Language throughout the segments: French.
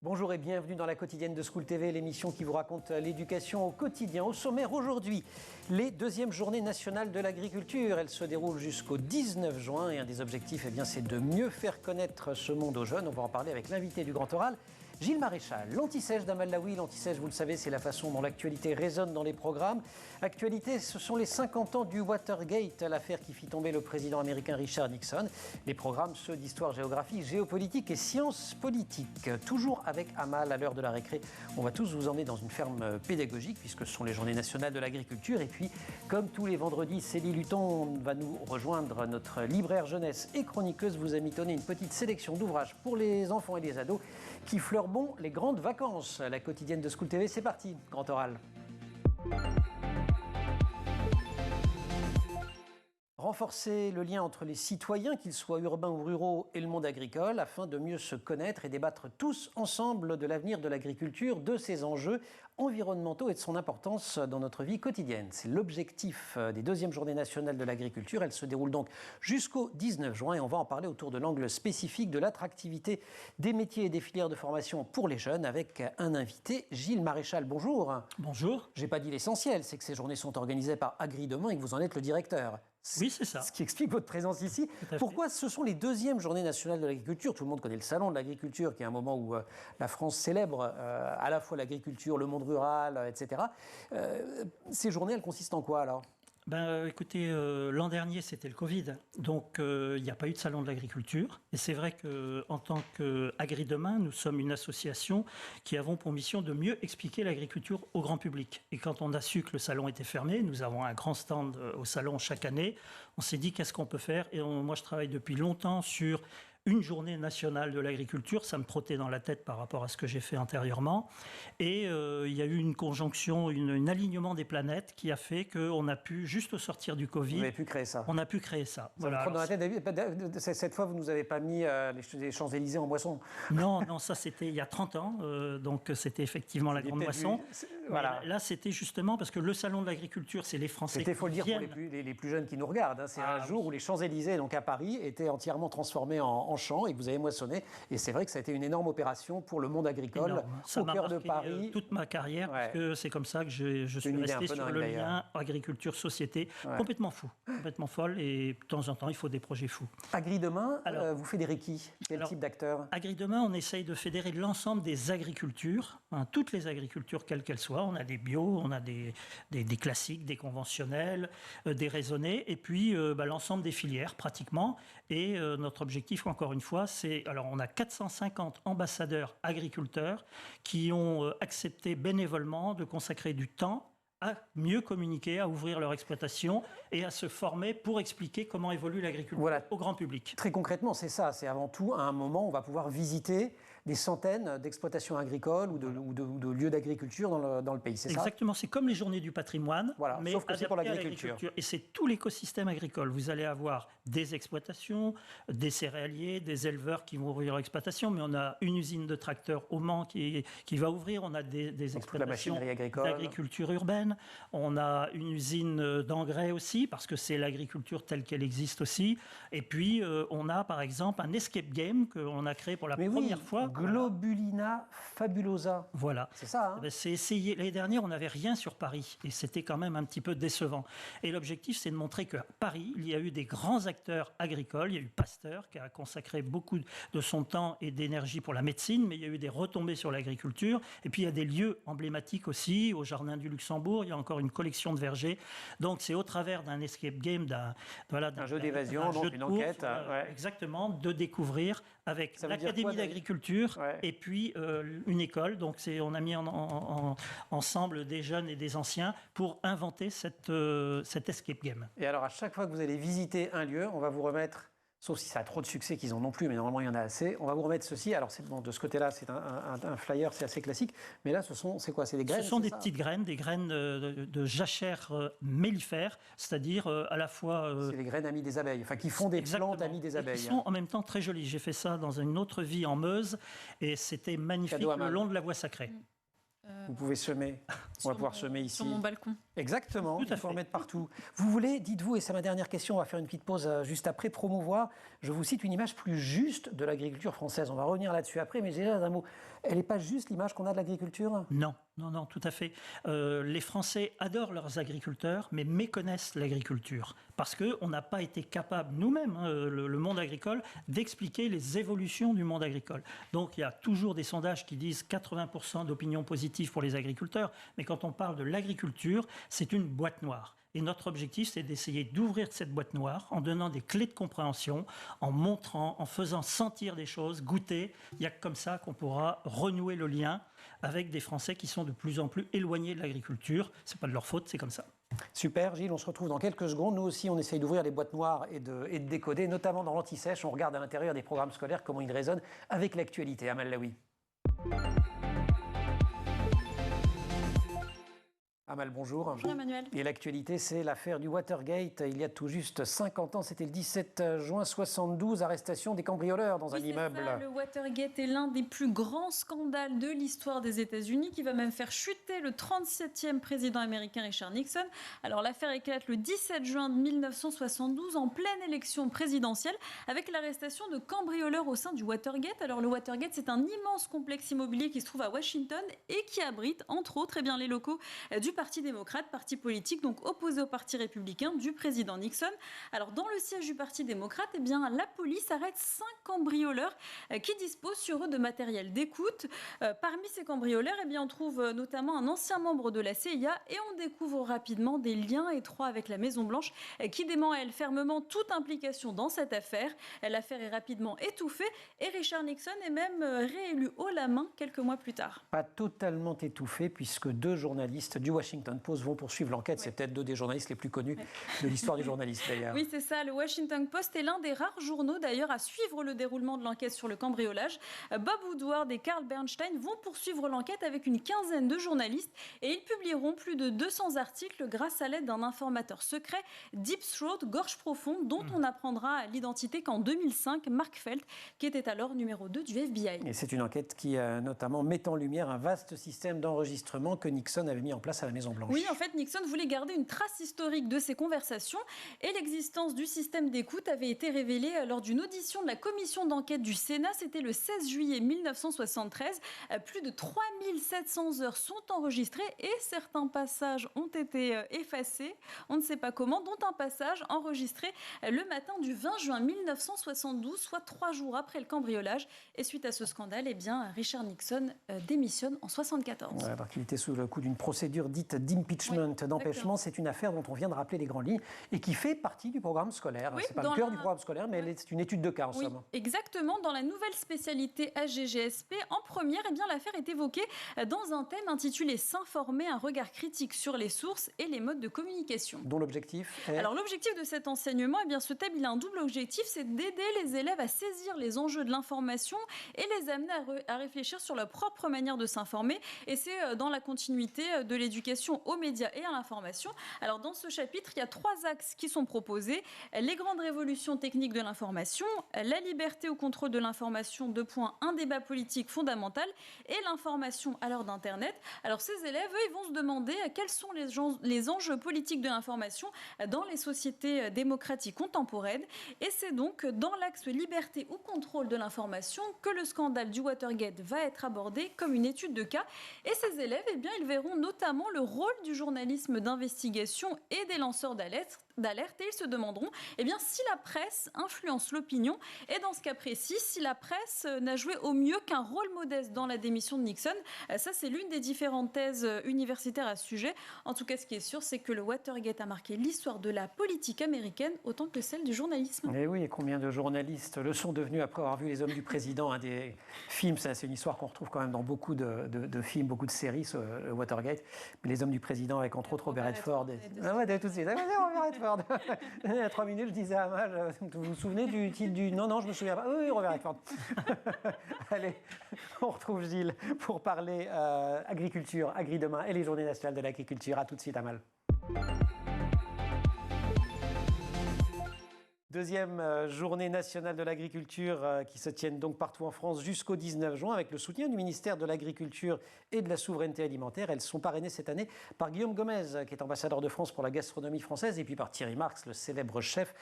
Bonjour et bienvenue dans la quotidienne de School TV, l'émission qui vous raconte l'éducation au quotidien. Au sommaire aujourd'hui, les deuxièmes journées nationales de l'agriculture. Elles se déroulent jusqu'au 19 juin et un des objectifs, c'est de mieux faire connaître ce monde aux jeunes. On va en parler avec l'invité du Grand Oral, Gilles Maréchal. L'anti-sèche d'Amalaoui, l'anti-sèche, vous le savez, c'est la façon dont l'actualité résonne dans les programmes. Actualité, ce sont les 50 ans du Watergate, l'affaire qui fit tomber le président américain Richard Nixon. Les programmes, ceux d'histoire, géographie, géopolitique et sciences politiques. Toujours avec Amal à l'heure de la récré. On va tous vous emmener dans une ferme pédagogique puisque ce sont les journées nationales de l'agriculture. Et puis, comme tous les vendredis, Célie Luton va nous rejoindre. Notre libraire jeunesse et chroniqueuse vous a mitonné une petite sélection d'ouvrages pour les enfants et les ados qui fleurent bon les grandes vacances. La quotidienne de School TV, c'est parti. Grand oral. Renforcer le lien entre les citoyens, qu'ils soient urbains ou ruraux, et le monde agricole, afin de mieux se connaître et débattre tous ensemble de l'avenir de l'agriculture, de ses enjeux environnementaux et de son importance dans notre vie quotidienne. C'est l'objectif des deuxièmes journées nationales de l'agriculture. Elles se déroulent donc jusqu'au 19 juin et on va en parler autour de l'angle spécifique de l'attractivité des métiers et des filières de formation pour les jeunes avec un invité, Gilles Maréchal. Bonjour. Bonjour. J'ai pas dit l'essentiel, c'est que ces journées sont organisées par Agri-Demain et que vous en êtes le directeur. Oui, c'est ça. Ce qui explique votre présence ici. Pourquoi ce sont les deuxièmes journées nationales de l'agriculture? Tout le monde connaît le salon de l'agriculture, qui est un moment où la France célèbre à la fois l'agriculture, le monde rural, etc. Ces journées, elles consistent en quoi alors? Écoutez, l'an dernier, c'était le Covid, donc il n'y a pas eu de salon de l'agriculture. Et c'est vrai qu'en tant qu'Agri-Demain, nous sommes une association qui avons pour mission de mieux expliquer l'agriculture au grand public. Et quand on a su que le salon était fermé, nous avons un grand stand au salon chaque année, on s'est dit qu'est-ce qu'on peut faire. Et moi, je travaille depuis longtemps sur une journée nationale de l'agriculture, ça me trottait dans la tête par rapport à ce que j'ai fait antérieurement. Et il y a eu une conjonction, un alignement des planètes qui a fait qu'on a pu, juste au sortir du Covid... Vous avez pu créer ça. On a pu créer ça. Voilà. Dans la tête, cette fois, vous ne nous avez pas mis les Champs-Élysées en moisson. Non, ça c'était il y a 30 ans, donc c'était effectivement la grande moisson. Voilà. Là, c'était justement parce que le salon de l'agriculture, c'est les Français qui faut le dire pour les plus jeunes qui nous regardent. C'est un jour où les Champs-Élysées, donc à Paris, étaient entièrement transformés en champs et que vous avez moissonné. Et c'est vrai que ça a été une énorme opération pour le monde agricole au cœur de Paris. Toute ma carrière, parce que c'est comme ça que je suis resté sur le lien agriculture-société. Complètement fou, complètement folle. Et de temps en temps, il faut des projets fous. Agri-Demain, vous fédérez qui? Quel type d'acteurs? Agri-Demain, on essaye de fédérer l'ensemble des agricultures, toutes les agricultures, quelles qu'elles soient. On a des bio, on a des classiques, des conventionnels, des raisonnés, et puis l'ensemble des filières, pratiquement. Et notre objectif, encore une fois, on a 450 ambassadeurs agriculteurs qui ont accepté bénévolement de consacrer du temps à mieux communiquer, à ouvrir leur exploitation et à se former pour expliquer comment évolue l'agriculture au grand public. Très concrètement, c'est ça. C'est avant tout, à un moment, on va pouvoir visiter des centaines d'exploitations agricoles ou de lieux d'agriculture dans le pays. C'est ça? Exactement. C'est comme les journées du patrimoine, mais sauf que c'est pour l'agriculture. Et c'est tout l'écosystème agricole. Vous allez avoir des exploitations, des céréaliers, des éleveurs qui vont ouvrir leur exploitation, mais on a une usine de tracteurs au Mans qui va ouvrir. On a des exploitations d'agriculture urbaine. On a une usine d'engrais aussi, parce que c'est l'agriculture telle qu'elle existe aussi. Et puis, on a par exemple un escape game qu'on a créé pour la première fois. Globulina fabulosa. Voilà. C'est ça, hein? C'est essayé. L'année dernière, on n'avait rien sur Paris. Et c'était quand même un petit peu décevant. Et l'objectif, c'est de montrer qu'à Paris, il y a eu des grands acteurs agricoles. Il y a eu Pasteur, qui a consacré beaucoup de son temps et d'énergie pour la médecine. Mais il y a eu des retombées sur l'agriculture. Et puis, il y a des lieux emblématiques aussi. Au Jardin du Luxembourg, il y a encore une collection de vergers. Donc, c'est au travers d'un escape game, d'un jeu d'évasion, donc une enquête. Exactement, de découvrir avec l'Académie d'agriculture et puis une école. Donc, on a mis ensemble des jeunes et des anciens pour inventer cet escape game. Et alors, à chaque fois que vous allez visiter un lieu, on va vous remettre... Sauf si ça a trop de succès qu'ils en ont plus, mais normalement il y en a assez. On va vous remettre ceci. Alors de ce côté-là, c'est un flyer, c'est assez classique. Mais là, c'est quoi? C'est des graines? Ce sont des petites graines, des graines de jachère mellifère, c'est-à-dire à la fois... c'est les graines amies des abeilles, enfin qui font des plantes amies des abeilles. Qui sont en même temps très jolies. J'ai fait ça dans une autre vie en Meuse et c'était magnifique le long de la voie sacrée. Vous pouvez semer. On va pouvoir semer ici. Sur mon balcon. Exactement, il faut en mettre partout. Vous voulez, dites-vous, et c'est ma dernière question, on va faire une petite pause juste après, promouvoir, je vous cite une image plus juste de l'agriculture française. On va revenir là-dessus après, mais déjà un mot. Elle n'est pas juste l'image qu'on a de l'agriculture ? Non, tout à fait. Les Français adorent leurs agriculteurs, mais méconnaissent l'agriculture. Parce qu'on n'a pas été capable, nous-mêmes, le monde agricole, d'expliquer les évolutions du monde agricole. Donc il y a toujours des sondages qui disent 80% d'opinion positive pour les agriculteurs, mais quand on parle de l'agriculture, c'est une boîte noire. Et notre objectif, c'est d'essayer d'ouvrir cette boîte noire en donnant des clés de compréhension, en montrant, en faisant sentir des choses, goûter. Il n'y a que comme ça qu'on pourra renouer le lien avec des Français qui sont de plus en plus éloignés de l'agriculture. Ce n'est pas de leur faute, c'est comme ça. Super, Gilles, on se retrouve dans quelques secondes. Nous aussi, on essaye d'ouvrir les boîtes noires et de décoder, notamment dans l'Anti-Sèche. On regarde à l'intérieur des programmes scolaires comment ils résonnent avec l'actualité. Amal Laoui. Amal, bonjour. Bonjour Emmanuel. Et l'actualité, c'est l'affaire du Watergate. Il y a tout juste 50 ans, c'était le 17 juin 72, arrestation des cambrioleurs dans un immeuble. Ça, le Watergate est l'un des plus grands scandales de l'histoire des États-Unis qui va même faire chuter le 37e président américain Richard Nixon. Alors l'affaire éclate le 17 juin 1972 en pleine élection présidentielle avec l'arrestation de cambrioleurs au sein du Watergate. Alors le Watergate, c'est un immense complexe immobilier qui se trouve à Washington et qui abrite entre autres les locaux du Parti démocrate, parti politique donc opposé au Parti républicain du président Nixon. Alors dans le siège du Parti démocrate, la police arrête 5 cambrioleurs qui disposent sur eux de matériel d'écoute. Parmi ces cambrioleurs, on trouve notamment un ancien membre de la CIA et on découvre rapidement des liens étroits avec la Maison-Blanche qui dément elle fermement toute implication dans cette affaire. L'affaire est rapidement étouffée et Richard Nixon est même réélu haut la main quelques mois plus tard. Pas totalement étouffé puisque 2 journalistes du Washington Post vont poursuivre l'enquête. Oui. C'est peut-être 2 des journalistes les plus connus de l'histoire du journaliste d'ailleurs. Oui, c'est ça. Le Washington Post est l'un des rares journaux d'ailleurs à suivre le déroulement de l'enquête sur le cambriolage. Bob Woodward et Carl Bernstein vont poursuivre l'enquête avec une quinzaine de journalistes et ils publieront plus de 200 articles grâce à l'aide d'un informateur secret, Deep Throat, gorge profonde, dont on apprendra l'identité qu'en 2005, Mark Felt, qui était alors numéro 2 du FBI. Et c'est une enquête qui notamment met en lumière un vaste système d'enregistrement que Nixon avait mis en place à la Maison-Blanche. Oui, en fait, Nixon voulait garder une trace historique de ses conversations et l'existence du système d'écoute avait été révélée lors d'une audition de la commission d'enquête du Sénat. C'était le 16 juillet 1973. Plus de 3700 heures sont enregistrées et certains passages ont été effacés. On ne sait pas comment, dont un passage enregistré le matin du 20 juin 1972, soit 3 jours après le cambriolage. Et suite à ce scandale, Richard Nixon démissionne en 1974. Ouais, alors qu'il était sous le coup d'une procédure dite d'impeachment, d'empêchement. C'est une affaire dont on vient de rappeler les grandes lignes et qui fait partie du programme scolaire. Oui, c'est pas le cœur du programme scolaire, mais c'est une étude de cas en somme. Exactement. Dans la nouvelle spécialité HGGSP, en première, l'affaire est évoquée dans un thème intitulé « S'informer, un regard critique sur les sources et les modes de communication ». Dont l'objectif est... Alors l'objectif de cet enseignement, ce thème, il a un double objectif, c'est d'aider les élèves à saisir les enjeux de l'information et les amener à réfléchir sur leur propre manière de s'informer. Et c'est dans la continuité de l'éducation aux médias et à l'information. Alors dans ce chapitre, il y a 3 axes qui sont proposés. Les grandes révolutions techniques de l'information, la liberté au contrôle de l'information, un débat politique fondamental et l'information à l'heure d'Internet. Alors ces élèves, eux, ils vont se demander quels sont les enjeux politiques de l'information dans les sociétés démocratiques contemporaines. Et c'est donc dans l'axe liberté ou contrôle de l'information que le scandale du Watergate va être abordé comme une étude de cas. Et ces élèves, ils verront notamment le rôle du journalisme d'investigation et des lanceurs d'alerte et ils se demanderont si la presse influence l'opinion et dans ce cas précis, si la presse n'a joué au mieux qu'un rôle modeste dans la démission de Nixon. Ça, c'est l'une des différentes thèses universitaires à ce sujet. En tout cas, ce qui est sûr, c'est que le Watergate a marqué l'histoire de la politique américaine autant que celle du journalisme. Et oui, et combien de journalistes le sont devenus après avoir vu Les Hommes du Président, un des films, c'est une histoire qu'on retrouve quand même dans beaucoup de films, beaucoup de séries, le Watergate. Mais Les Hommes du Président avec entre autres Robert Redford. Ah ouais, tout de suite. Robert Redford. Il y a 3 minutes, je disais à Amal, vous vous souvenez du titre du... Non, je me souviens pas. Oui, Robert Redford. Allez, on retrouve Gilles pour parler agriculture, Agri-Demain et les Journées nationales de l'agriculture. À tout de suite, Amal. Deuxième journée nationale de l'agriculture qui se tienne donc partout en France jusqu'au 19 juin avec le soutien du ministère de l'Agriculture et de la Souveraineté Alimentaire. Elles sont parrainées cette année par Guillaume Gomez, qui est ambassadeur de France pour la gastronomie française, et puis par Thierry Marx, le célèbre chef,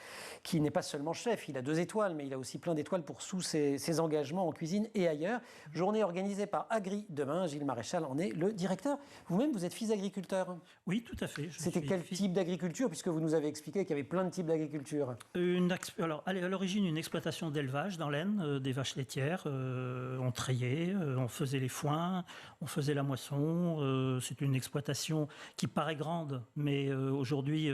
qui n'est pas seulement chef, il a 2 étoiles, mais il a aussi plein d'étoiles pour tous ses engagements en cuisine et ailleurs. Journée organisée par Agri Demain. Gilles Maréchal en est le directeur. Vous-même, vous êtes fils d'agriculteur? Oui, tout à fait. C'était quel type d'agriculture, puisque vous nous avez expliqué qu'il y avait plein de types d'agriculture? Alors, à l'origine, une exploitation d'élevage dans l'Aisne, des vaches laitières. On trayait, on faisait les foins, on faisait la moisson. C'est une exploitation qui paraît grande, mais aujourd'hui,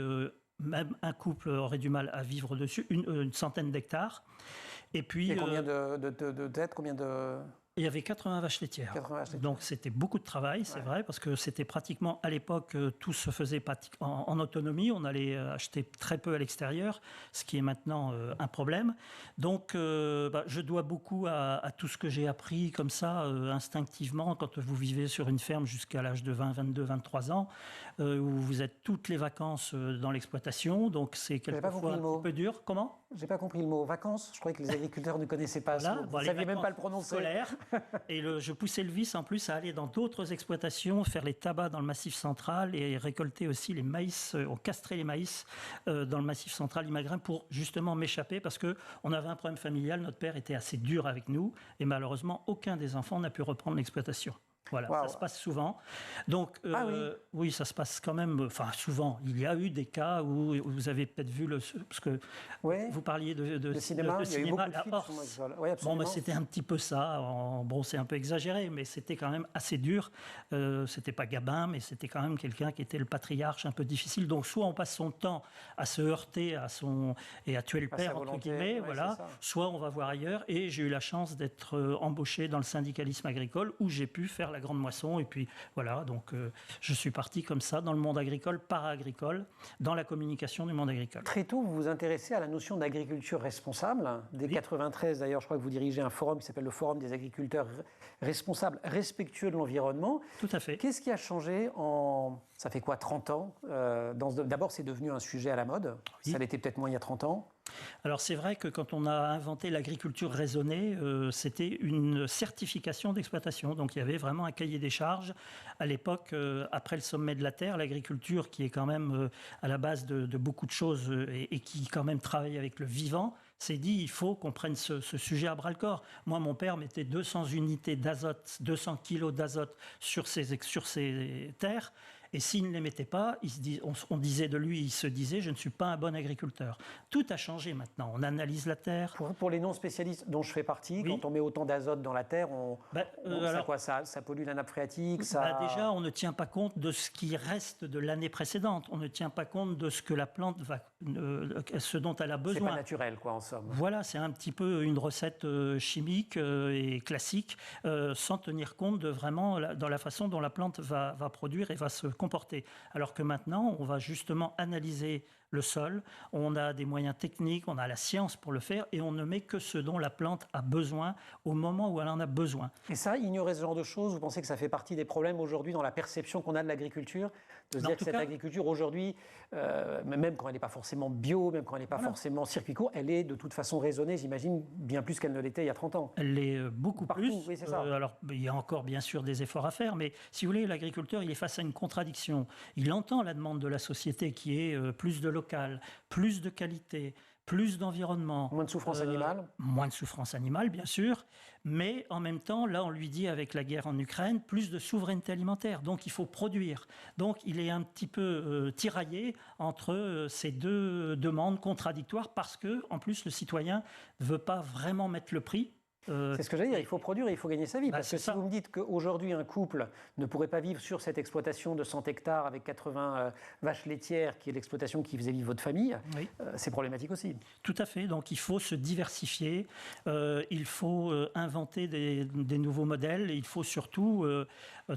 même un couple aurait du mal à vivre dessus, une centaine d'hectares. Et puis, combien de têtes, combien de... Il y avait 80 vaches laitières. 80 vaches laitières. Donc c'était beaucoup de travail, c'est vrai, parce que c'était pratiquement, à l'époque, tout se faisait en autonomie. On allait acheter très peu à l'extérieur, ce qui est maintenant un problème. Donc je dois beaucoup à tout ce que j'ai appris comme ça, instinctivement, quand vous vivez sur une ferme jusqu'à l'âge de 20, 22, 23 ans, où vous êtes toutes les vacances dans l'exploitation. Donc c'est quelquefois un petit peu dur. Comment ? J'ai pas compris le mot vacances. Je croyais que les agriculteurs ne connaissaient pas ce mot. Vous ne saviez même pas le prononcer. Scolaires. Et je poussais le vice en plus à aller dans d'autres exploitations, faire les tabacs dans le Massif central et récolter aussi les maïs, on castrait les maïs dans le Massif central imagrin pour justement m'échapper parce qu'on avait un problème familial, notre père était assez dur avec nous et malheureusement aucun des enfants n'a pu reprendre l'exploitation. Voilà, ça se passe souvent. Donc, oui, ça se passe quand même, enfin souvent. Il y a eu des cas où vous avez peut-être vu, parce que vous parliez de cinéma, il y a eu beaucoup de films. Bon, c'était un petit peu ça. Bon, c'est un peu exagéré, mais c'était quand même assez dur. C'était pas Gabin, mais c'était quand même quelqu'un qui était le patriarche un peu difficile. Donc, soit on passe son temps à se heurter et à tuer le père, entre guillemets, voilà. Soit on va voir ailleurs. Et j'ai eu la chance d'être embauché dans le syndicalisme agricole où j'ai pu faire la grande moisson et puis voilà, donc je suis parti comme ça dans le monde agricole, para-agricole, dans la communication du monde agricole. Très tôt, vous vous intéressez à la notion d'agriculture responsable. Dès 93, d'ailleurs, je crois que vous dirigez un forum qui s'appelle le Forum des agriculteurs responsables, respectueux de l'environnement. Tout à fait. Qu'est-ce qui a changé ça fait quoi, 30 ans D'abord, c'est devenu un sujet à la mode. Oui. Ça l'était peut-être moins il y a 30 ans. Alors c'est vrai que quand on a inventé l'agriculture raisonnée, c'était une certification d'exploitation. Donc il y avait vraiment un cahier des charges. À l'époque, après le sommet de la Terre, l'agriculture qui est quand même à la base de beaucoup de choses et qui quand même travaille avec le vivant, s'est dit il faut qu'on prenne ce sujet à bras-le-corps. Moi, mon père mettait 200 unités d'azote, 200 kilos d'azote sur ces terres. Et s'il ne les mettait pas, on disait de lui, il se disait, je ne suis pas un bon agriculteur. Tout a changé maintenant. On analyse la terre. Pour les non-spécialistes dont je fais partie, quand on met autant d'azote dans la terre, ça pollue la nappe phréatique Déjà, on ne tient pas compte de ce qui reste de l'année précédente. On ne tient pas compte de ce que la plante ce dont elle a besoin. C'est pas naturel, quoi, en somme. Voilà, c'est un petit peu une recette chimique et classique, sans tenir compte de vraiment dans la façon dont la plante va produire et va se comporter. Alors que maintenant, on va justement analyser le sol, on a des moyens techniques, on a la science pour le faire et on ne met que ce dont la plante a besoin au moment où elle en a besoin. Et ça, ignorer ce genre de choses, vous pensez que ça fait partie des problèmes aujourd'hui dans la perception qu'on a de l'agriculture ? De se dire que cette agriculture aujourd'hui, même quand elle n'est pas forcément bio, même quand elle n'est pas forcément circuit court, elle est de toute façon raisonnée, j'imagine, bien plus qu'elle ne l'était il y a 30 ans. Elle l'est beaucoup partout, plus. Oui, c'est ça. Alors, il y a encore bien sûr des efforts à faire, mais si vous voulez, l'agriculteur, il est face à une contradiction. Il entend la demande de la société qui est plus de local, plus de qualité, plus d'environnement. Moins de souffrance animale. Moins de souffrance animale, bien sûr. Mais en même temps, là, on lui dit, avec la guerre en Ukraine, plus de souveraineté alimentaire. Donc, il faut produire. Donc, il est un petit peu tiraillé entre ces deux demandes contradictoires parce que, en plus, le citoyen ne veut pas vraiment mettre le prix. C'est ce que j'allais dire, il faut produire et il faut gagner sa vie. Parce que si vous me dites qu'aujourd'hui, un couple ne pourrait pas vivre sur cette exploitation de 100 hectares avec 80 vaches laitières, qui est l'exploitation qui faisait vivre votre famille, c'est problématique aussi. Tout à fait. Donc il faut se diversifier, il faut inventer des nouveaux modèles, et il faut surtout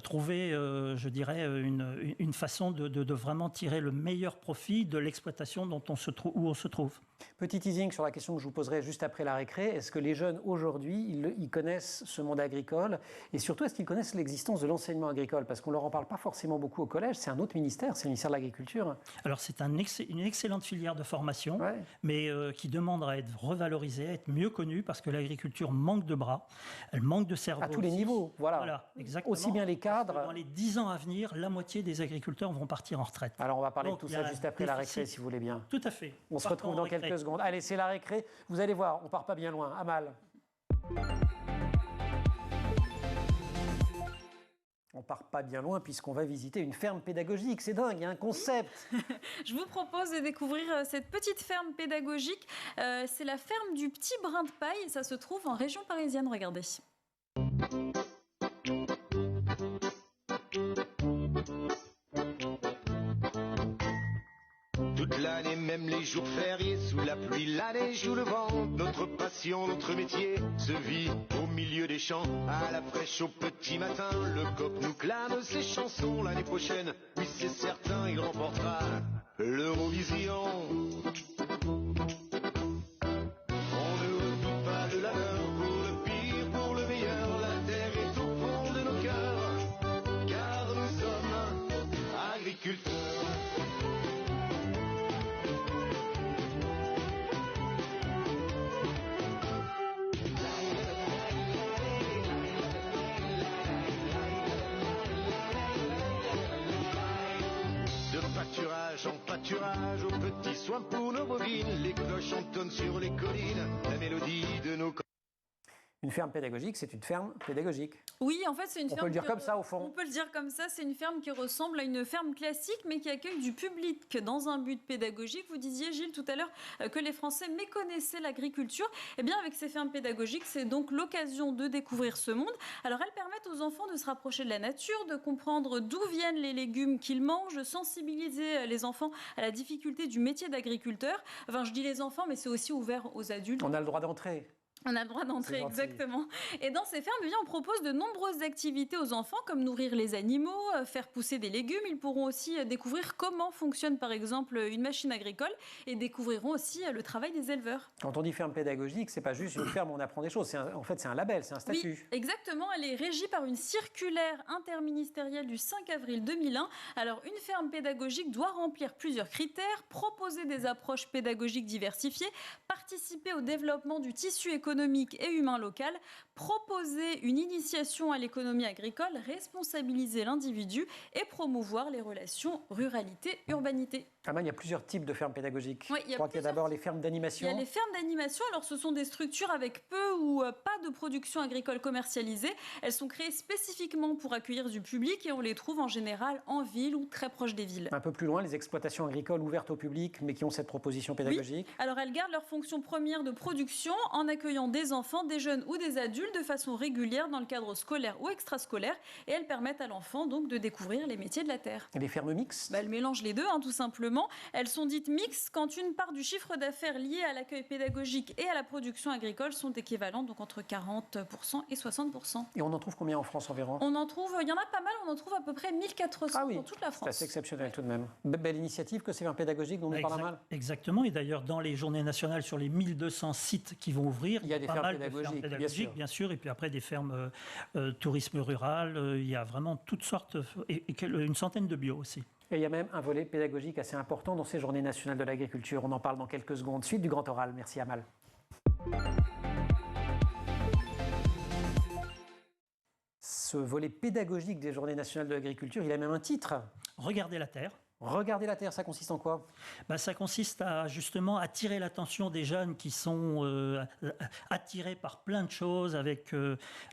trouver, je dirais, une façon de vraiment tirer le meilleur profit de l'exploitation où on se trouve. Petit teasing sur la question que je vous poserai juste après la récré. Est-ce que les jeunes aujourd'hui aujourd'hui, ils connaissent ce monde agricole et surtout, est-ce qu'ils connaissent l'existence de l'enseignement agricole? Parce qu'on ne leur en parle pas forcément beaucoup au collège, c'est un autre ministère, c'est le ministère de l'Agriculture. Alors c'est une excellente filière de formation, mais qui demande à être revalorisée, à être mieux connue, parce que l'agriculture manque de bras, elle manque de cerveau. À tous les niveaux, voilà, exactement. Aussi bien les cadres. Dans les 10 ans à venir, la moitié des agriculteurs vont partir en retraite. Alors on va parler de tout ça juste après la récré, si vous voulez bien. Tout à fait. On se retrouve dans quelques secondes. Allez, c'est la récré. Vous allez voir, on part pas bien loin. Amal. On part pas bien loin puisqu'on va visiter une ferme pédagogique. C'est dingue, il y a un concept. Je vous propose de découvrir cette petite ferme pédagogique. C'est la ferme du Petit Brin de Paille. Ça se trouve en région parisienne, regardez. Toute l'année, même les jours fériés, sous la pluie, la neige ou le vent, notre passion, notre métier se vit au milieu des champs. À la fraîche au petit matin, le coq nous clame ses chansons. L'année prochaine, oui c'est certain, il remportera l'Eurovision. On ne redoute pas le labeur, pour le pire, pour le meilleur. La terre est au fond de nos cœurs, car nous sommes agriculteurs. En pâturage, aux petits soins pour nos bovines, les cloches entonnent sur les collines, la mélodie de nos... Une ferme pédagogique, c'est une ferme pédagogique. Oui, en fait, c'est une ferme. On peut le dire comme ça, au fond. On peut le dire comme ça. C'est une ferme qui ressemble à une ferme classique, mais qui accueille du public dans un but pédagogique. Vous disiez, Gilles, tout à l'heure, que les Français méconnaissaient l'agriculture. Eh bien, avec ces fermes pédagogiques, c'est donc l'occasion de découvrir ce monde. Alors, elles permettent aux enfants de se rapprocher de la nature, de comprendre d'où viennent les légumes qu'ils mangent, de sensibiliser les enfants à la difficulté du métier d'agriculteur. Enfin, je dis les enfants, mais c'est aussi ouvert aux adultes. On a le droit d'entrer. On a le droit d'entrer, exactement. Et dans ces fermes, eh bien, on propose de nombreuses activités aux enfants, comme nourrir les animaux, faire pousser des légumes. Ils pourront aussi découvrir comment fonctionne, par exemple, une machine agricole et découvriront aussi le travail des éleveurs. Quand on dit ferme pédagogique, c'est pas juste une ferme où on apprend des choses. En fait, c'est un label, c'est un statut. Oui, exactement. Elle est régie par une circulaire interministérielle du 5 avril 2001. Alors, une ferme pédagogique doit remplir plusieurs critères, proposer des approches pédagogiques diversifiées, participer au développement du tissu économique et humain local, proposer une initiation à l'économie agricole, responsabiliser l'individu et promouvoir les relations ruralité-urbanité. Il y a plusieurs types de fermes pédagogiques. Oui, je crois qu'il y a d'abord les fermes d'animation. Il y a les fermes d'animation. Alors, ce sont des structures avec peu ou pas de production agricole commercialisée. Elles sont créées spécifiquement pour accueillir du public et on les trouve en général en ville ou très proche des villes. Un peu plus loin, les exploitations agricoles ouvertes au public, mais qui ont cette proposition pédagogique. Oui. Alors, elles gardent leur fonction première de production en accueillant des enfants, des jeunes ou des adultes de façon régulière dans le cadre scolaire ou extrascolaire. Et elles permettent à l'enfant donc de découvrir les métiers de la terre. Et les fermes mixtes Elles mélangent les deux, tout simplement. Elles sont dites mixtes quand une part du chiffre d'affaires lié à l'accueil pédagogique et à la production agricole sont équivalentes, donc entre 40% et 60%. Et on en trouve combien en France environ? On en trouve, il y en a pas mal, on en trouve à peu près 1400 dans toute la France. C'est assez exceptionnel tout de même. Belle initiative que ces fermes pédagogiques dont on parle mal. Exactement, et d'ailleurs dans les journées nationales, sur les 1200 sites qui vont ouvrir, il y a des fermes pédagogiques, bien sûr, et puis après des fermes tourisme rural, il y a vraiment toutes sortes, et une centaine de bio aussi. Et il y a même un volet pédagogique assez important dans ces journées nationales de l'agriculture. On en parle dans quelques secondes. Suite du grand oral. Merci Amal. Ce volet pédagogique des journées nationales de l'agriculture, il a même un titre. Regardez la terre. Regarder la terre, ça consiste en quoi? Ça consiste à justement attirer l'attention des jeunes qui sont attirés par plein de choses avec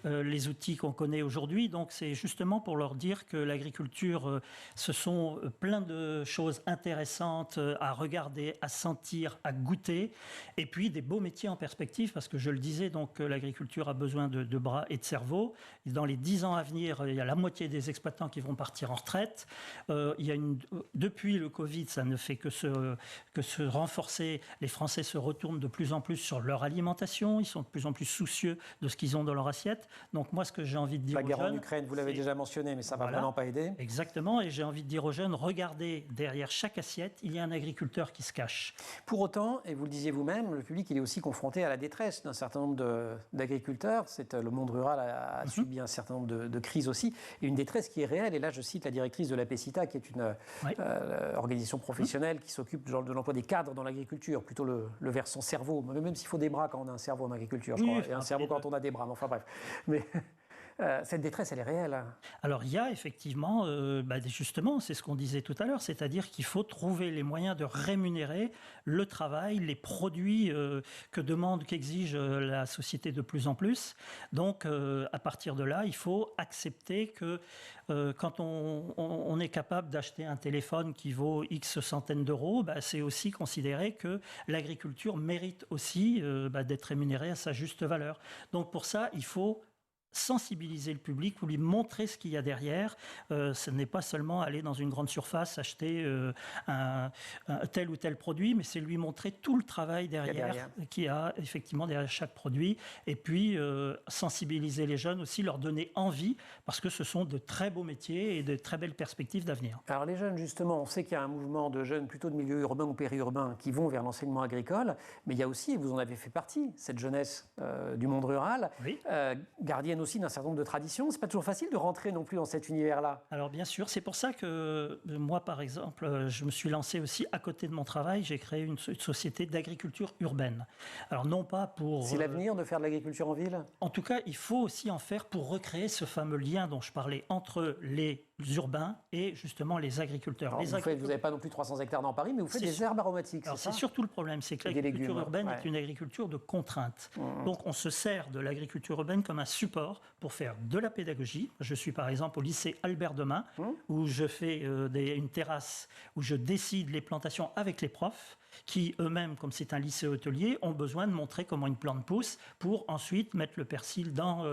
les outils qu'on connaît aujourd'hui. Donc c'est justement pour leur dire que l'agriculture, ce sont plein de choses intéressantes à regarder, à sentir, à goûter, et puis des beaux métiers en perspective, parce que je le disais, donc l'agriculture a besoin de bras et de cerveau. Dans les 10 ans à venir, il y a la moitié des exploitants qui vont partir en retraite. Il y a depuis le Covid, ça ne fait que se renforcer. Les Français se retournent de plus en plus sur leur alimentation. Ils sont de plus en plus soucieux de ce qu'ils ont dans leur assiette. Donc moi, ce que j'ai envie de dire aux jeunes... La guerre en Ukraine, vous l'avez déjà mentionné, mais ça ne va vraiment pas aider. Exactement. Et j'ai envie de dire aux jeunes, regardez, derrière chaque assiette, il y a un agriculteur qui se cache. Pour autant, et vous le disiez vous-même, le public il est aussi confronté à la détresse d'un certain nombre d'agriculteurs. Le monde rural a subi un certain nombre de crises aussi. Et une détresse qui est réelle. Et là, je cite la directrice de la PECITA, qui est une organisation professionnelle qui s'occupe de l'emploi des cadres dans l'agriculture, plutôt le versant cerveau, même s'il faut des bras quand on a un cerveau en agriculture, je crois, et un cerveau quand on a des bras, enfin bref. Mais cette détresse, elle est réelle. Alors il y a effectivement, justement, c'est ce qu'on disait tout à l'heure, c'est-à-dire qu'il faut trouver les moyens de rémunérer le travail, les produits qu'exige la société de plus en plus. Donc à partir de là, il faut accepter que quand on est capable d'acheter un téléphone qui vaut X centaines d'euros, c'est aussi considérer que l'agriculture mérite aussi d'être rémunérée à sa juste valeur. Donc pour ça, il faut sensibiliser le public pour lui montrer ce qu'il y a derrière. Ce n'est pas seulement aller dans une grande surface, acheter un tel ou tel produit, mais c'est lui montrer tout le travail derrière qu'il y a effectivement derrière chaque produit. Et puis sensibiliser les jeunes aussi, leur donner envie, parce que ce sont de très beaux métiers et de très belles perspectives d'avenir. Alors les jeunes, justement, on sait qu'il y a un mouvement de jeunes plutôt de milieu urbain ou périurbain qui vont vers l'enseignement agricole, mais il y a aussi, vous en avez fait partie, cette jeunesse du monde rural, gardienne aussi d'un certain nombre de traditions. C'est pas toujours facile de rentrer non plus dans cet univers-là. Alors bien sûr, c'est pour ça que moi, par exemple, je me suis lancé aussi à côté de mon travail. J'ai créé une société d'agriculture urbaine. Alors non pas pour... C'est l'avenir de faire de l'agriculture en ville ? En tout cas, il faut aussi en faire pour recréer ce fameux lien dont je parlais entre les urbains et justement les agriculteurs. Alors, vous n'avez pas non plus 300 hectares dans Paris, mais vous faites des herbes aromatiques, c'est surtout le problème, c'est que l'agriculture urbaine est une agriculture de contrainte. Donc on se sert de l'agriculture urbaine comme un support pour faire de la pédagogie. Je suis par exemple au lycée Albert Demain, où je fais une terrasse, où je décide les plantations avec les profs, qui eux-mêmes, comme c'est un lycée hôtelier, ont besoin de montrer comment une plante pousse pour ensuite mettre le persil dans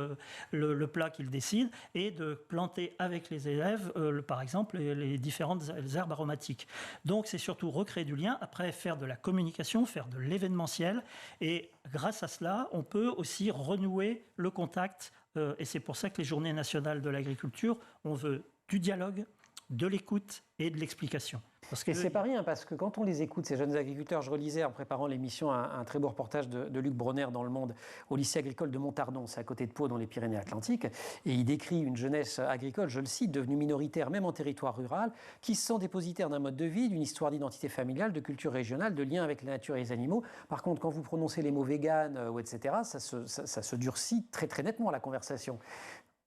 le plat qu'ils décident et de planter avec les élèves, par exemple, les différentes herbes aromatiques. Donc c'est surtout recréer du lien, après faire de la communication, faire de l'événementiel, et grâce à cela, on peut aussi renouer le contact, et c'est pour ça que les Journées nationales de l'agriculture, on veut du dialogue, de l'écoute et de l'explication. Et c'est pas rien, parce que quand on les écoute, ces jeunes agriculteurs, je relisais en préparant l'émission un très beau reportage de Luc Bronner dans Le Monde au lycée agricole de Montardon, c'est à côté de Pau dans les Pyrénées-Atlantiques, et il décrit une jeunesse agricole, je le cite, devenue minoritaire même en territoire rural, qui se sent dépositaire d'un mode de vie, d'une histoire d'identité familiale, de culture régionale, de lien avec la nature et les animaux. Par contre, quand vous prononcez les mots vegan ou etc., ça se durcit très très nettement la conversation.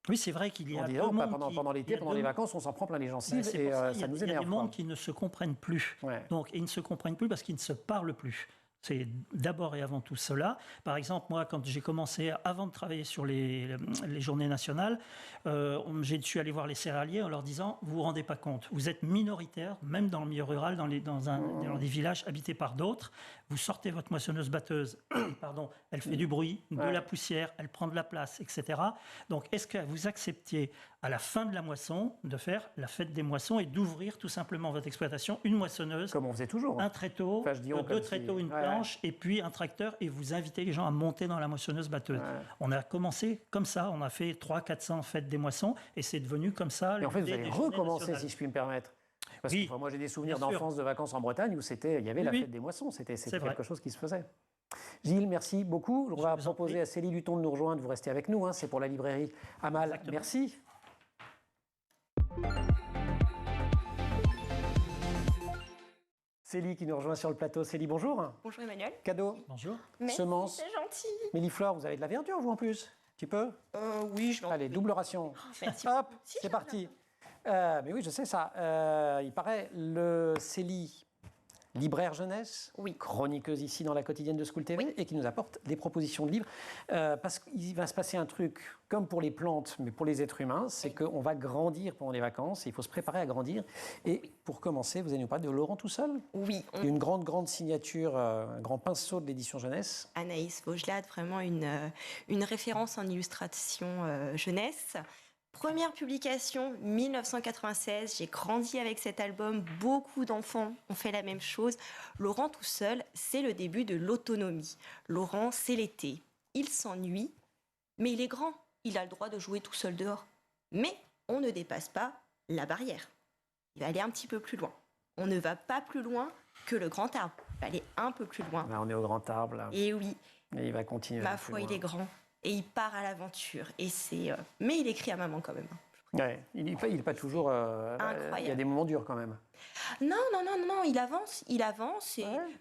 Oui, c'est vrai qu'il y a pendant l'été, pendant les vacances, on s'en prend plein les gencives et ça nous énerve. Il y a des mondes qui ne se comprennent plus. Donc, ils ne se comprennent plus parce qu'ils ne se parlent plus. C'est d'abord et avant tout cela. Par exemple, moi, quand j'ai commencé, avant de travailler sur les journées nationales, je suis allé voir les céréaliers en leur disant, vous vous rendez pas compte, vous êtes minoritaire, même dans le milieu rural, dans des villages habités par d'autres, vous sortez votre moissonneuse-batteuse, pardon, elle fait du bruit, de la poussière, elle prend de la place, etc. Donc, est-ce que vous acceptiez, à la fin de la moisson, de faire la fête des moissons et d'ouvrir tout simplement votre exploitation, une moissonneuse, comme on faisait toujours, un tréteau, deux tréteaux, une planche, et puis un tracteur, et vous invitez les gens à monter dans la moissonneuse-batteuse. On a commencé comme ça, on a fait 300-400 fêtes des moissons, et c'est devenu comme ça. Et en fait, vous avez recommencé, si je puis me permettre. Parce que moi, j'ai des souvenirs d'enfance, de vacances en Bretagne où il y avait la fête des moissons. C'était quelque chose qui se faisait. Gilles, merci beaucoup. On va proposer à Célie Luton de nous rejoindre. Vous restez avec nous. C'est pour la librairie Amal. Exactement. Merci. Célie qui nous rejoint sur le plateau. Célie, bonjour. Bonjour Emmanuel. Cadeau. Bonjour. Merci, semences. c'est gentil. Méliflore, vous avez de la verdure, vous, en plus? Tu peux? Oui, je vais. Allez, double ration. Merci. Hop, c'est parti. Mais oui, je sais ça. Il paraît, le Célie, libraire jeunesse, chroniqueuse ici dans la quotidienne de School TV, et qui nous apporte des propositions de livres. Parce qu'il va se passer un truc, comme pour les plantes, mais pour les êtres humains, c'est qu'on va grandir pendant les vacances, et il faut se préparer à grandir. Et pour commencer, vous allez nous parler de Laurent tout seul? Oui. Une grande signature, un grand pinceau de l'édition jeunesse. Anaïs Vaugelade, vraiment une référence en illustration jeunesse. Première publication, 1996. J'ai grandi avec cet album. Beaucoup d'enfants ont fait la même chose. Laurent tout seul, c'est le début de l'autonomie. Laurent, c'est l'été. Il s'ennuie, mais il est grand. Il a le droit de jouer tout seul dehors. Mais on ne dépasse pas la barrière. Il va aller un petit peu plus loin. On ne va pas plus loin que le grand arbre. Il va aller un peu plus loin. Là, on est au grand arbre, là. Et oui. Et il va continuer. Ma foi, il est grand. Et il part à l'aventure. Et c'est... Mais il écrit à maman quand même. Ouais, il n'est pas toujours... Incroyable. Il y a des moments durs quand même. Non, il avance. Et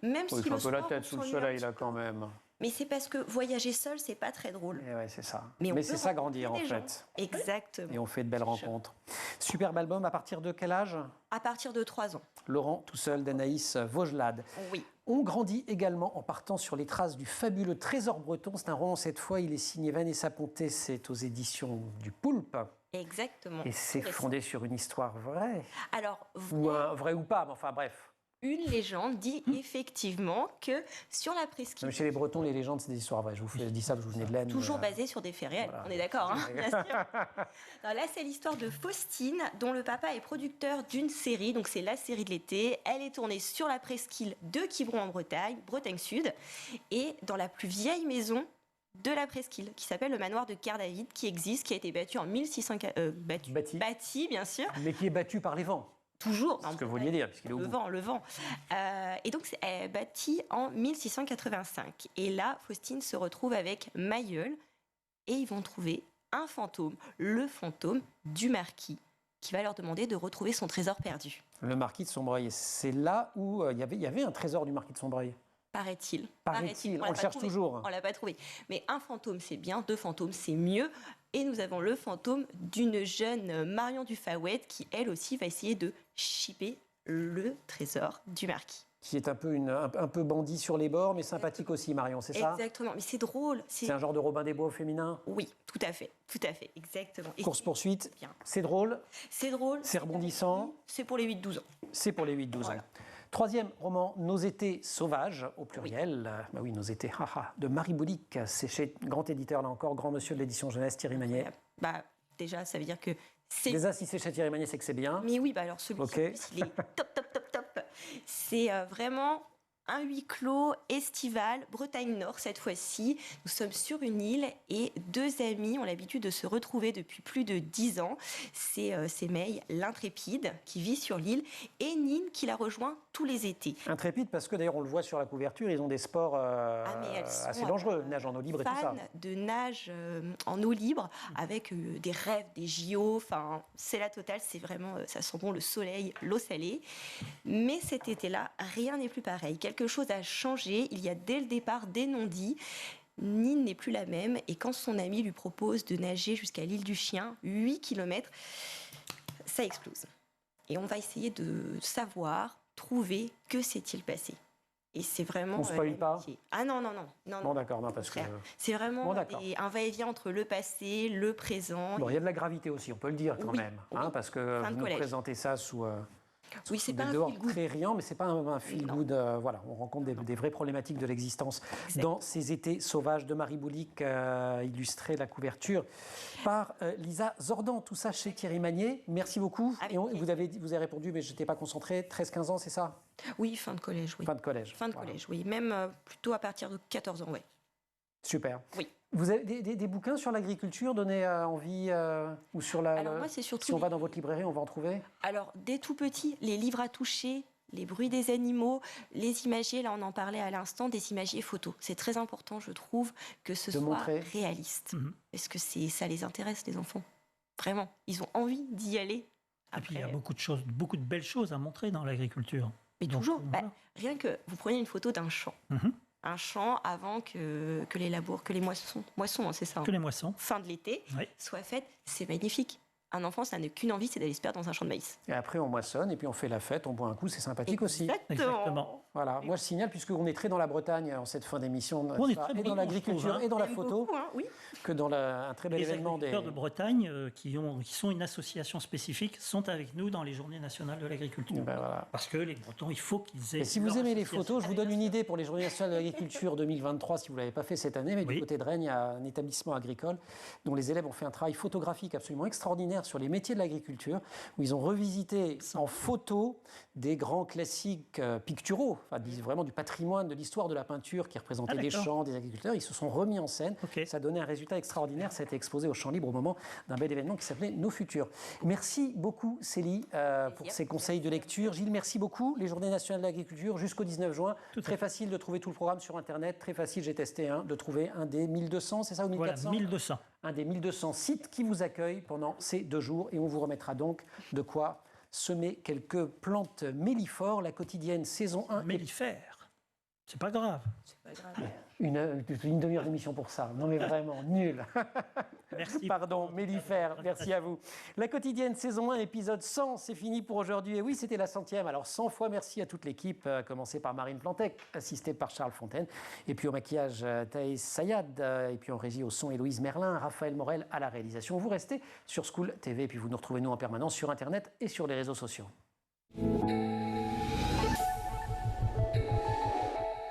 même Il si fait le un peu la soir, tête on sous le s'ennuie soleil, un là, petit quand peu. même. Mais c'est parce que voyager seul, c'est pas très drôle. Et ouais, c'est ça. Mais on Mais peut c'est ça, grandir, en rencontrer des fait. gens. Exactement. Et on fait de belles rencontres. Superbe album, à partir de quel âge? À partir de 3 ans. Laurent tout seul, d'Anaïs Vaugelade. Oui. On grandit également en partant sur les traces du fabuleux Trésor breton. C'est un roman cette fois, il est signé Vanessa Ponté, c'est aux éditions du Poulpe. Exactement. Et c'est fondé sur une histoire vraie. Alors, Ou vrai ou pas, mais enfin bref. une légende dit effectivement que sur la presqu'île, Même chez les Bretons, les légendes, c'est des histoires vraies. Je dis ça parce que je venais de l'Aisne. toujours basée sur des faits réels, voilà. on est d'accord, hein, bien sûr. Alors là, c'est l'histoire de Faustine, dont le papa est producteur d'une série, donc c'est la série de l'été. Elle est tournée sur la presqu'île de Quiberon en Bretagne, Bretagne Sud, et dans la plus vieille maison de la presqu'île, qui s'appelle le manoir de Caerdavid, qui existe, qui a été bâti en 1600... bâti, bien sûr. Mais qui est battu par les vents. Toujours. C'est ce que vous vouliez dire, puisqu'il est au bout. Le vent. Et donc, c'est bâti en 1685. Et là, Faustine se retrouve avec Mayol et ils vont trouver un fantôme, le fantôme du marquis, qui va leur demander de retrouver son trésor perdu. Le marquis de Sombreuil. C'est là où il y avait un trésor du marquis de Sombreuil. Paraît-il. Paraît-il. On le cherche toujours. On l'a pas trouvé. Mais un fantôme, c'est bien. 2 fantômes, c'est mieux. Et nous avons le fantôme d'une jeune Marion Dufayet qui, elle aussi, va essayer de chipper le trésor du marquis. Qui est un peu bandit sur les bords, mais sympathique aussi, Marion, c'est ça? Exactement. Mais c'est drôle. C'est un genre de Robin des Bois au féminin? Oui, tout à fait, exactement. Et Course-poursuite, bien. c'est drôle, C'est drôle. c'est rebondissant, C'est pour les 8-12 ans. c'est pour les 8-12 Voilà. ans. Troisième roman, Nos étés sauvages, au pluriel. Bah oui, Nos étés, de Marie Boulic. C'est chez grand éditeur, là encore, grand monsieur de l'édition jeunesse, Thierry Magnier. Bah, déjà, ça veut dire que c'est... Déjà, si c'est chez Thierry Magnier, c'est que c'est bien. Mais oui, bah alors celui-ci, Ok. en plus, il est top. C'est vraiment un huis clos estival, Bretagne Nord cette fois-ci. Nous sommes sur une île et 2 amis ont l'habitude de se retrouver depuis plus de 10 ans. C'est May, l'intrépide, qui vit sur l'île, et Nine, qui la rejoint tous les étés. Intrépide, parce que d'ailleurs, on le voit sur la couverture, ils ont des sports Mais elles sont, assez dangereux, nage en eau libre et tout ça. Fan de nage en eau libre, avec des rêves, des JO, enfin, c'est la totale, c'est vraiment, ça sent bon le soleil, l'eau salée. Mais cet été-là, rien n'est plus pareil. Quelque chose a changé, il y a dès le départ des non-dits. Nine n'est plus la même, et quand son ami lui propose de nager jusqu'à l'île du Chien, 8 km, ça explose. Et on va essayer de savoir, trouver, que s'est-il passé. Et c'est vraiment... On spoil pas? Ah non. Bon, d'accord, non, parce que... C'est vraiment Bon, d'accord. un va-et-vient entre le passé, le présent. Bon, il y a de la gravité aussi, on peut le dire quand Oui, même, oui. hein, parce que Fin de vous nous collège. présentez ça sous Oui, c'est pas des un dehors feel-good. très riant, mais c'est pas un feel-good. Voilà, on rencontre des vraies problématiques de l'existence dans ces étés sauvages de Marie Boulic, illustré la couverture par Lisa Zordan. Tout ça chez Thierry Magnier. Merci beaucoup. Avec Et plaisir. vous avez répondu, mais je n'étais pas concentré. 13-15 ans, c'est ça? Oui, fin de collège, oui. Fin de collège. Fin de Voilà. collège, oui. Même plutôt à partir de 14 ans, oui. Super. Oui. Vous avez des bouquins sur l'agriculture, donner envie ou sur la. Alors moi, c'est surtout si on va dans votre librairie, on va en trouver. Alors, dès tout petit, les livres à toucher, les bruits des animaux, les imagiers, là on en parlait à l'instant, des imagiers photos. C'est très important, je trouve, que ce De soit montrer. réaliste. Mhm. Parce que ça les intéresse, les enfants. Vraiment, ils ont envie d'y aller. Et puis il y a Après, beaucoup de belles choses à montrer dans l'agriculture. mais Donc, toujours, voilà. rien que vous preniez une photo d'un champ. Mhm. Un champ avant que les labours, que les moissons, hein, c'est ça, hein, Que les moissons. fin de l'été, Oui. soient faites, c'est magnifique. un enfant, ça n'a qu'une envie, c'est d'aller se perdre dans un champ de maïs. Et après, on moissonne, et puis on fait la fête, on boit un coup, c'est sympathique aussi. Exactement. Voilà, moi je signale, puisqu'on est très dans la Bretagne en cette fin d'émission, On est très et dans brillant, l'agriculture je trouve, et dans la J'aime photo, beaucoup, hein, oui. que dans un très bel Les événement agriculteurs de Bretagne, qui sont une association spécifique, sont avec nous dans les Journées nationales de l'agriculture. Ben voilà. Parce que les Bretons, il faut qu'ils aient... Et si vous leur aimez les association. photos, je vous donne une idée pour les Journées nationales de l'agriculture 2023, si vous ne l'avez pas fait cette année, mais Oui. du côté de Rennes, il y a un établissement agricole dont les élèves ont fait un travail photographique absolument extraordinaire sur les métiers de l'agriculture, où ils ont revisité en photo des grands classiques picturaux, enfin, vraiment du patrimoine de l'histoire de la peinture qui représentait des d'accord. champs, des agriculteurs. Ils se sont remis en scène. Ok. Ça donnait un résultat extraordinaire. Ça a été exposé au Champ Libre au moment d'un bel événement qui s'appelait Nos Futurs. Merci beaucoup, Célie, pour ces conseils de lecture. Gilles, merci beaucoup. Les Journées nationales de l'agriculture jusqu'au 19 juin. Très facile de trouver tout le programme sur Internet. Très facile, j'ai testé, de trouver un des 1200, c'est ça, ou 1400 Voilà, 1200. Un des 1200 sites qui vous accueillent pendant ces 2 jours. Et on vous remettra donc de quoi semer quelques plantes mellifères. La quotidienne saison 1. Mellifères. C'est pas grave. Une demi-heure d'émission pour ça. Non mais vraiment, nul. Merci. Pardon, mellifères, merci à vous. La quotidienne saison 1, épisode 100, c'est fini pour aujourd'hui. Et oui, c'était la 100e. Alors 100 fois merci à toute l'équipe, à commencer par Marine Plantec, assistée par Charles Fontaine. Et puis au maquillage, Thaïs Sayad. Et puis en régie au son, Héloïse Merlin, Raphaël Morel à la réalisation. Vous restez sur School TV et puis vous nous retrouvez nous en permanence sur Internet et sur les réseaux sociaux.